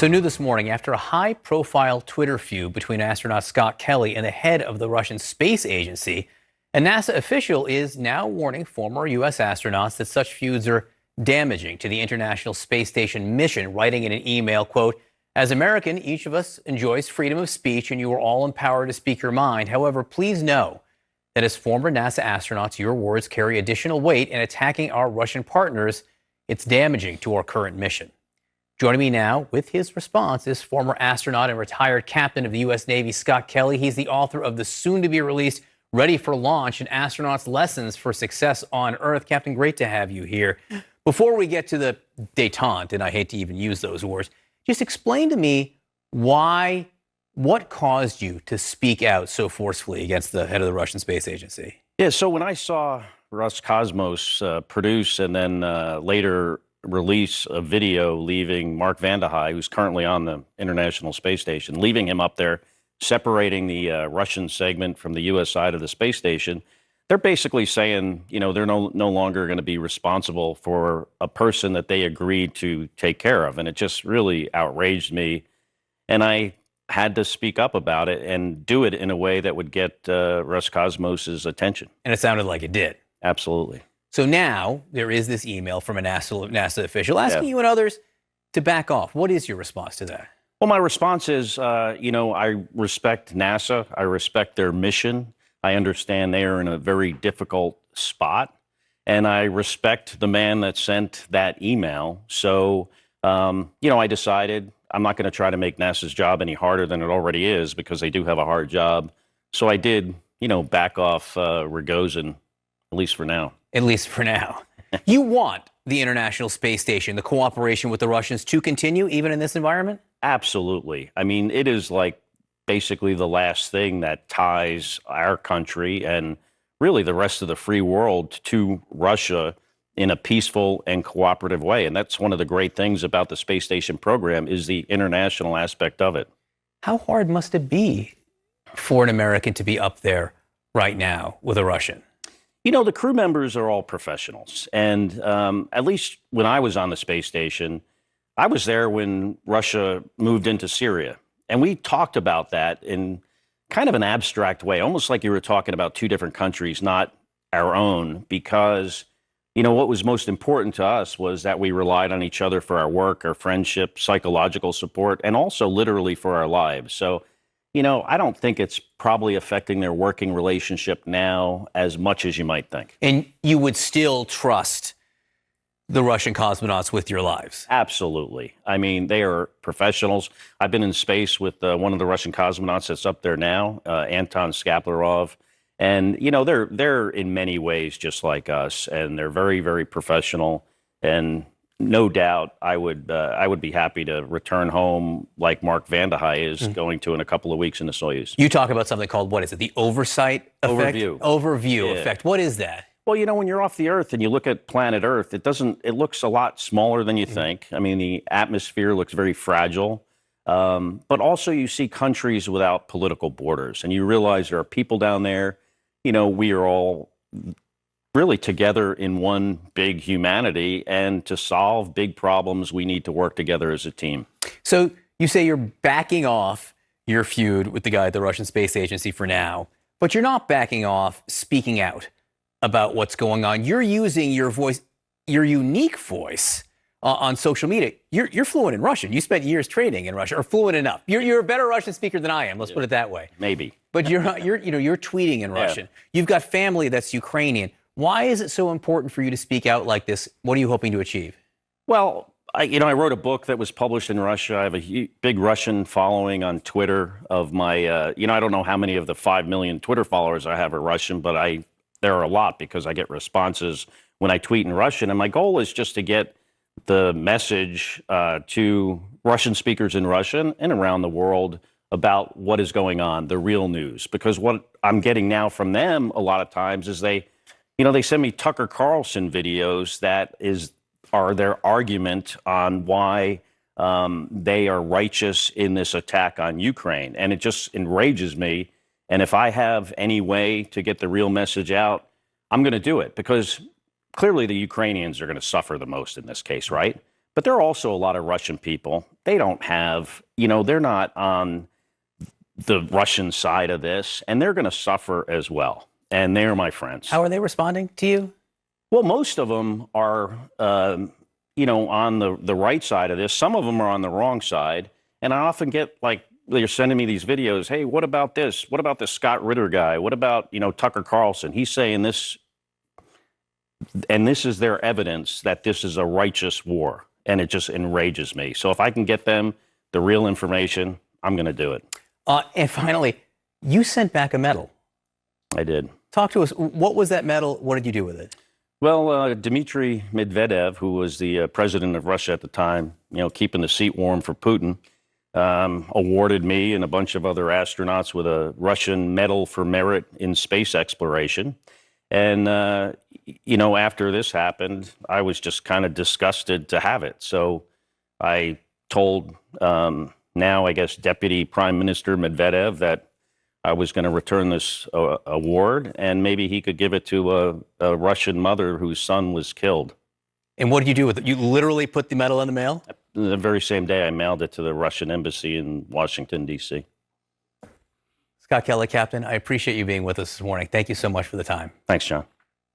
So new this morning, after a high-profile Twitter feud between astronaut Scott Kelly and the head of the Russian Space Agency, a NASA official is now warning former U.S. astronauts that such feuds are damaging to the International Space Station mission, writing in an email, quote, "As American, each of us enjoys freedom of speech and you are all empowered to speak your mind. However, please know that as former NASA astronauts, your words carry additional weight in attacking our Russian partners. It's damaging to our current mission." Joining me now with his response is former astronaut and retired captain of the U.S. Navy, Scott Kelly. He's the author of the soon-to-be-released Ready for Launch, an astronaut's lessons for success on Earth. Captain, great to have you here. Before we get to the détente, and I hate to even use those words, just explain to me what caused you to speak out so forcefully against the head of the Russian Space Agency? Yeah, so when I saw Roscosmos produce and then later release a video leaving Mark Vande Hei, who's currently on the International Space Station, leaving him up there, separating the Russian segment from the U.S. side of the space station, they're basically saying, they're no longer going to be responsible for a person that they agreed to take care of. And it just really outraged me. And I had to speak up about it and do it in a way that would get Roscosmos's attention. And it sounded like it did. Absolutely. So now there is this email from a NASA official asking you and others to back off. What is your response to that? Well, my response is, I respect NASA. I respect their mission. I understand they are in a very difficult spot. And I respect the man that sent that email. So, I decided I'm not going to try to make NASA's job any harder than it already is, because they do have a hard job. So I did, back off Rogozin, at least for now. At least for now. You want the International Space Station, the cooperation with the Russians, to continue even in this environment? Absolutely. I mean, it is like basically the last thing that ties our country and really the rest of the free world to Russia in a peaceful and cooperative way. And that's one of the great things about the space station program, is the international aspect of it. How hard must it be for an American to be up there right now with a Russian? The crew members are all professionals. And at least when I was on the space station, I was there when Russia moved into Syria. And we talked about that in kind of an abstract way, almost like you were talking about two different countries, not our own, because, what was most important to us was that we relied on each other for our work, our friendship, psychological support, and also literally for our lives. So, I don't think it's probably affecting their working relationship now as much as you might think. And you would still trust the Russian cosmonauts with your lives? Absolutely. I mean, they are professionals. I've been in space with one of the Russian cosmonauts that's up there now, Anton Skaplerov. And, they're in many ways just like us, and they're very, very professional. And no doubt I would be happy to return home like Mark Vande Hei is going to in a couple of weeks in the Soyuz. You talk about something called, what is it, the oversight effect? Overview effect. What is that? Well, when you're off the Earth and you look at planet Earth, it looks a lot smaller than you think. I mean, the atmosphere looks very fragile. But also you see countries without political borders, and you realize there are people down there. We are all really together in one big humanity, and to solve big problems, we need to work together as a team. So you say you're backing off your feud with the guy at the Russian Space Agency for now, but you're not backing off speaking out about what's going on. You're using your voice, your unique voice, on social media. You're fluent in Russian. You spent years training in Russian, or fluent enough. You're a better Russian speaker than I am. Let's put it that way. Maybe. But you're tweeting in Russian. You've got family that's Ukrainian. Why is it so important for you to speak out like this? What are you hoping to achieve? Well, I wrote a book that was published in Russia. I have a big Russian following on Twitter of my, I don't know how many of the 5 million Twitter followers I have are Russian, but there are a lot, because I get responses when I tweet in Russian. And my goal is just to get the message to Russian speakers in Russian and around the world about what is going on, the real news. Because what I'm getting now from them a lot of times is they send me Tucker Carlson videos that are their argument on why they are righteous in this attack on Ukraine. And it just enrages me. And if I have any way to get the real message out, I'm going to do it, because clearly the Ukrainians are going to suffer the most in this case, right? But there are also a lot of Russian people. They don't have, they're not on the Russian side of this, and they're going to suffer as well. And they're my friends. How are they responding to you? Well, most of them are, on the right side of this. Some of them are on the wrong side. And I often get they're sending me these videos. Hey, what about this? What about this Scott Ritter guy? What about, Tucker Carlson? He's saying this, and this is their evidence that this is a righteous war. And it just enrages me. So if I can get them the real information, I'm going to do it. And finally, you sent back a medal. I did. Talk to us. What was that medal? What did you do with it? Well, Dmitry Medvedev, who was the president of Russia at the time, keeping the seat warm for Putin, awarded me and a bunch of other astronauts with a Russian Medal for Merit in Space Exploration. And, after this happened, I was just kind of disgusted to have it. So I told now, I guess, Deputy Prime Minister Medvedev that I was going to return this award, and maybe he could give it to a Russian mother whose son was killed. And what did you do with it? You literally put the medal in the mail? The very same day, I mailed it to the Russian embassy in Washington, D.C. Scott Kelly, Captain, I appreciate you being with us this morning. Thank you so much for the time. Thanks, John.